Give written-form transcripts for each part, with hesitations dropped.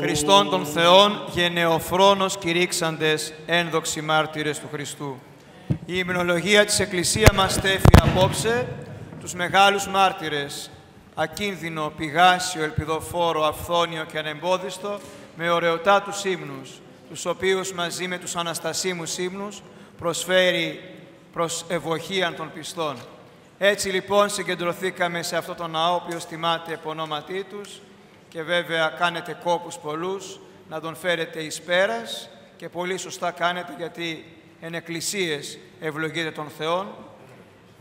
Χριστόν των Θεών, γενεοφρόνος κηρύξαντες, ένδοξοι μάρτυρες του Χριστού. Η υμνολογία της Εκκλησίας μας στέφει απόψε τους μεγάλους μάρτυρες, ακίνδυνο, πηγάσιο, ελπιδοφόρο, αυθόνιο και ανεμπόδιστο, με ωραιοτάτους ύμνους, τους οποίους μαζί με τους αναστασίμους ύμνους προσφέρει προς ευωχίαν των πιστών. Έτσι λοιπόν συγκεντρωθήκαμε σε αυτό το ναό, ο οποίος τιμάται επ' ονόματί τους, και βέβαια κάνετε κόπους πολλούς να τον φέρετε εις πέρας, και πολύ σωστά κάνετε, γιατί εν εκκλησίες ευλογείται των Θεών.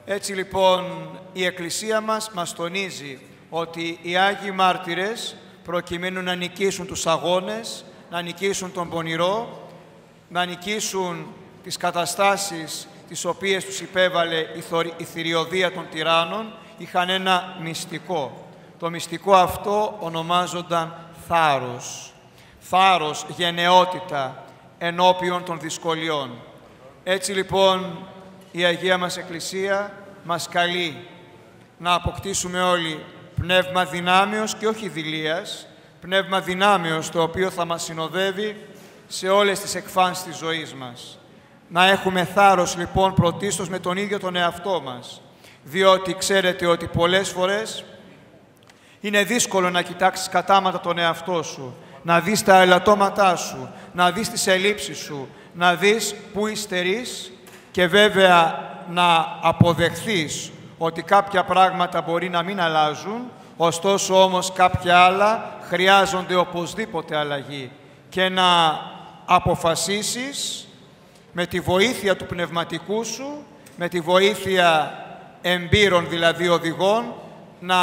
Έτσι λοιπόν η Εκκλησία μας τονίζει ότι οι Άγιοι Μάρτυρες, προκειμένου να νικήσουν τους αγώνες, να νικήσουν τον πονηρό, να νικήσουν τις καταστάσεις τις οποίες τους υπέβαλε η θηριωδία των τυράννων, είχαν ένα μυστικό. Το μυστικό αυτό ονομάζονταν θάρρος. Θάρρος, γενναιότητα ενώπιον των δυσκολιών. Έτσι λοιπόν η Αγία μας Εκκλησία μας καλεί να αποκτήσουμε όλοι πνεύμα δυνάμεως και όχι δειλίας, πνεύμα δυνάμεως το οποίο θα μας συνοδεύει σε όλες τις εκφάνσεις της ζωής μας. Να έχουμε θάρρος λοιπόν πρωτίστως με τον ίδιο τον εαυτό μας, διότι ξέρετε ότι πολλές φορές είναι δύσκολο να κοιτάξεις κατάματα τον εαυτό σου, να δεις τα ελαττώματά σου, να δεις τις ελλείψεις σου, να δεις πού υστερείς και βέβαια να αποδεχθείς ότι κάποια πράγματα μπορεί να μην αλλάζουν, ωστόσο όμως κάποια άλλα χρειάζονται οπωσδήποτε αλλαγή, και να αποφασίσεις με τη βοήθεια του πνευματικού σου, με τη βοήθεια εμπειρών δηλαδή οδηγών, να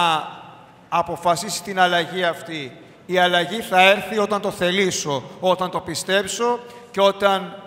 αποφασίσεις την αλλαγή αυτή. Η αλλαγή θα έρθει όταν το θελήσω, όταν το πιστέψω και όταν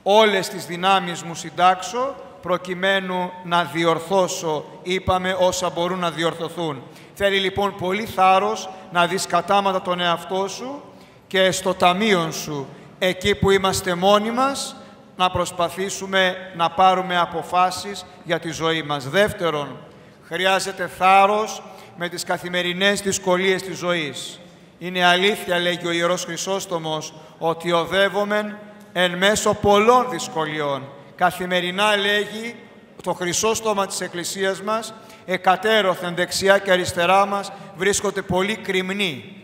όλες τις δυνάμεις μου συντάξω, προκειμένου να διορθώσω, είπαμε, όσα μπορούν να διορθωθούν. Θέλει λοιπόν πολύ θάρρος να δεις κατάματα τον εαυτό σου και στο ταμείο σου, εκεί που είμαστε μόνοι μας, να προσπαθήσουμε να πάρουμε αποφάσεις για τη ζωή μας. Δεύτερον, χρειάζεται θάρρος με τις καθημερινές δυσκολίες της ζωής. Είναι αλήθεια, λέγει ο Ιερός Χρυσόστομος, ότι οδεύομεν εν μέσω πολλών δυσκολιών. Καθημερινά, λέγει το Χρυσόστομα της Εκκλησίας μας, εκατέρωθεν δεξιά και αριστερά μας βρίσκονται πολλοί κρημνοί.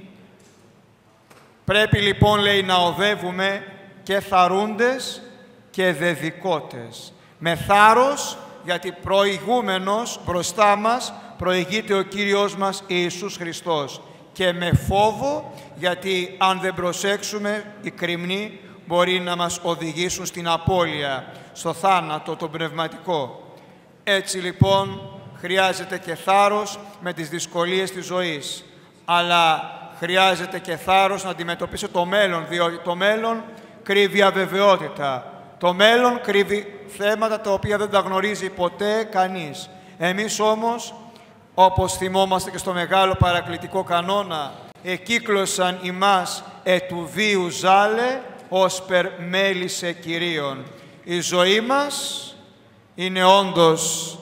Πρέπει λοιπόν, λέει, να οδεύουμε και θαρούντες και δεδικότες. Με θάρρος, γιατί προηγούμενος μπροστά μας προηγείται ο Κύριος μας Ιησούς Χριστός. Και με φόβο, γιατί αν δεν προσέξουμε, οι κρημνοί μπορεί να μας οδηγήσουν στην απώλεια, στο θάνατο, το πνευματικό. Έτσι λοιπόν χρειάζεται και θάρρος με τις δυσκολίες της ζωής, αλλά χρειάζεται και θάρρος να αντιμετωπίσει το μέλλον, διότι το μέλλον κρύβει αβεβαιότητα. Το μέλλον κρύβει θέματα τα οποία δεν τα γνωρίζει ποτέ κανείς. Εμείς όμως, όπως θυμόμαστε και στο μεγάλο παρακλητικό κανόνα, εκύκλωσαν ημάς ετου βίου ζάλε, όσπερ μέλισσε Κυρίων. Η ζωή μας είναι όντως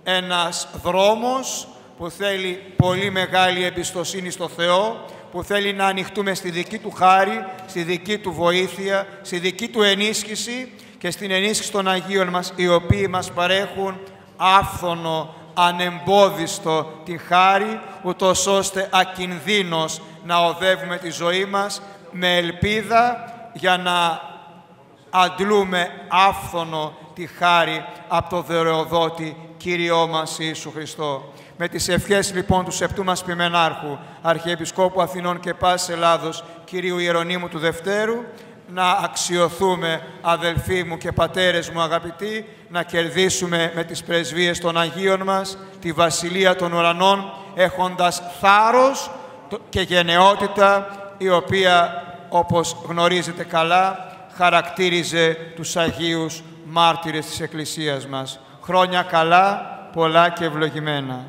ένας δρόμος που θέλει πολύ μεγάλη εμπιστοσύνη στο Θεό, που θέλει να ανοιχτούμε στη δική Του χάρη, στη δική Του βοήθεια, στη δική Του ενίσχυση και στην ενίσχυση των Αγίων μας, οι οποίοι μας παρέχουν άφθονο, ανεμπόδιστο τη χάρη, ούτως ώστε ακινδύνως να οδεύουμε τη ζωή μας με ελπίδα, για να αντλούμε άφθονο τη χάρη από το δωρεοδότη Κύριό μας Ιησού Χριστό. Με τις ευχές λοιπόν του σεπτού μας Ποιμενάρχου, Αρχιεπισκόπου Αθηνών και πάσης Ελλάδος, Κυρίου Ιερονύμου του Δευτέρου, να αξιωθούμε, αδελφοί μου και πατέρες μου αγαπητοί, να κερδίσουμε με τις πρεσβείες των Αγίων μας τη Βασιλεία των Ουρανών, έχοντας θάρρος και γενναιότητα, η οποία, όπως γνωρίζετε καλά, χαρακτήριζε τους Αγίους Μάρτυρες της Εκκλησίας μας. Χρόνια καλά, πολλά και ευλογημένα.